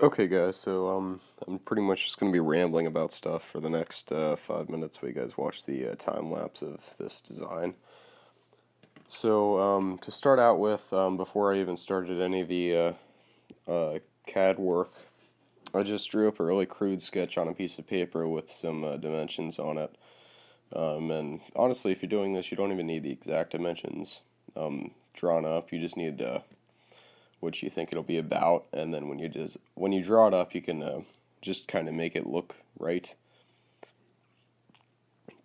Okay, guys, so I'm pretty much just going to be rambling about stuff for the next 5 minutes while you guys watch the time lapse of this design. So to start out with, before I even started any of the CAD work, I just drew up a really crude sketch on a piece of paper with some dimensions on it. And honestly, if you're doing this, you don't even need the exact dimensions drawn up. You just need what you think it'll be about, and then when you draw it up, you can just kind of make it look right.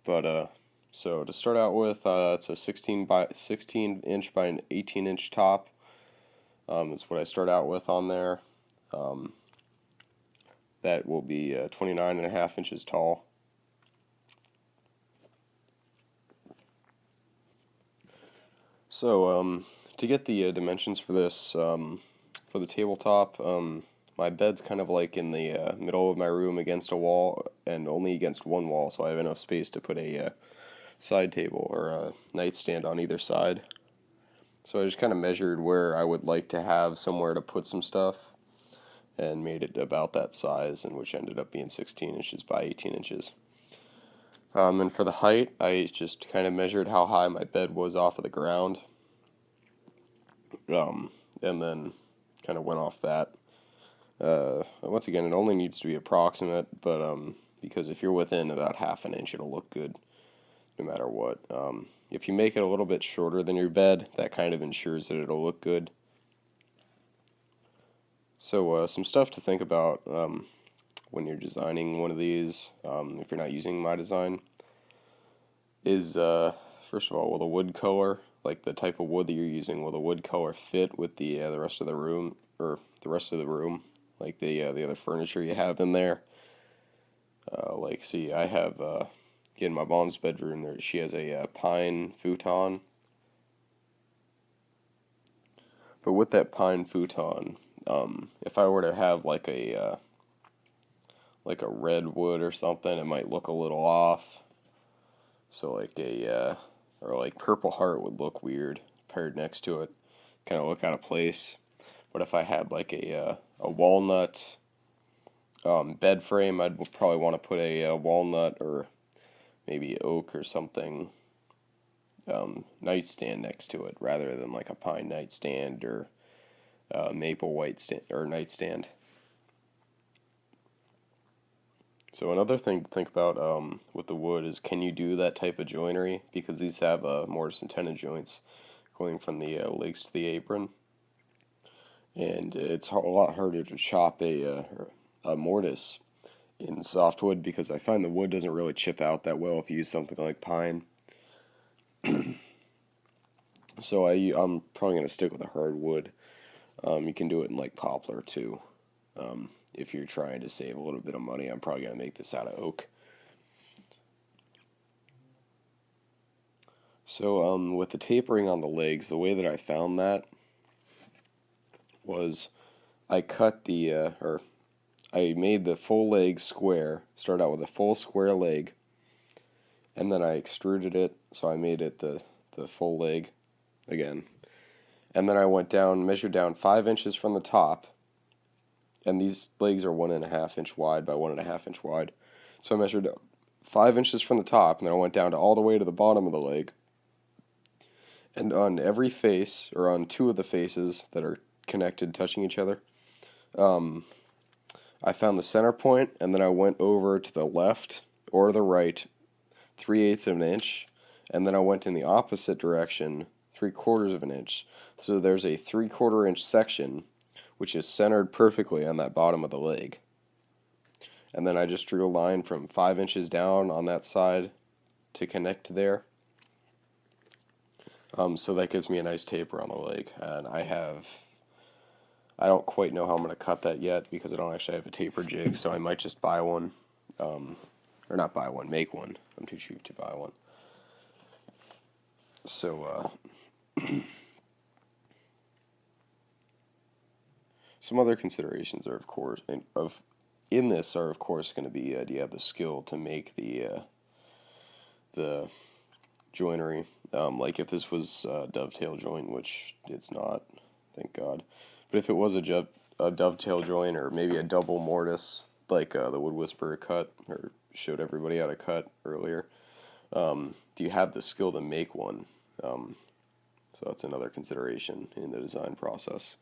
But so to start out with, it's a 16 inch by an 18 inch top. Is what I start out with on there. That will be 29.5 inches tall. So to get the dimensions for this, for the tabletop, my bed's kind of like in the middle of my room against a wall, and only against one wall, so I have enough space to put a side table or a nightstand on either side. So I just kind of measured where I would like to have somewhere to put some stuff, and made it about that size, and which ended up being 16 inches by 18 inches. And for the height, I just kind of measured how high my bed was off of the ground, and then kind of went off that. Once again, it only needs to be approximate, but because if you're within about half an inch, it'll look good no matter what. If you make it a little bit shorter than your bed, that kind of ensures that it'll look good. So some stuff to think about when you're designing one of these, if you're not using my design, is first of all, will the wood color, like the type of wood that you're using, will the wood color fit with the rest of the room, or the rest of the room, like the other furniture you have in there? Like, see, I have in my mom's bedroom there, she has a pine futon. But with that pine futon, if I were to have like a redwood or something, it might look a little off. So like or like Purple Heart would look weird paired next to it, kind of look out of place. But if I had like a walnut bed frame, I'd probably want to put a walnut or maybe oak or something nightstand next to it, rather than like a pine nightstand or maple white nightstand. So another thing to think about with the wood is, can you do that type of joinery? Because these have mortise and tenon joints going from the legs to the apron, and it's a lot harder to chop a mortise in softwood, because I find the wood doesn't really chip out that well if you use something like pine. So I'm probably going to stick with a hardwood. You can do it in like poplar too. If you're trying to save a little bit of money, I'm probably going to make this out of oak. So with the tapering on the legs, the way that I found that was I cut I made the full leg square, started out with a full square leg, and then I extruded it, so I made it the full leg again. And then I went down, measured down 5 inches from the top, and these legs are 1.5 inch wide by 1.5 inch wide. So I measured 5 inches from the top, and then I went down to all the way to the bottom of the leg. And on every face, or on two of the faces that are connected, touching each other, I found the center point, and then I went over to the left or the right 3/8 of an inch, and then I went in the opposite direction 3/4 of an inch. So there's a 3/4 inch section which is centered perfectly on that bottom of the leg. And then I just drew a line from 5 inches down on that side to connect there. So that gives me a nice taper on the leg. And I don't quite know how I'm going to cut that yet, because I don't actually have a taper jig, so I might just buy one. Or not buy one, make one. I'm too cheap to buy one. So, some other considerations are, of course, in this are, of course, going to be, do you have the skill to make the joinery? Like if this was a dovetail joint, which it's not, thank God. But if it was a a dovetail joint or maybe a double mortise like the Wood Whisperer cut or showed everybody how to cut earlier. Do you have the skill to make one? So that's another consideration in the design process.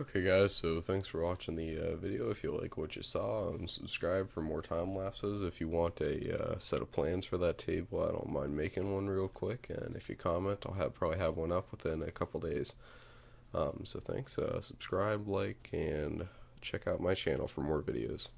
Okay guys, so thanks for watching the video. If you like what you saw, subscribe for more time lapses. If you want a set of plans for that table, I don't mind making one real quick, and if you comment, I'll probably have one up within a couple days. So thanks, subscribe, like, and check out my channel for more videos.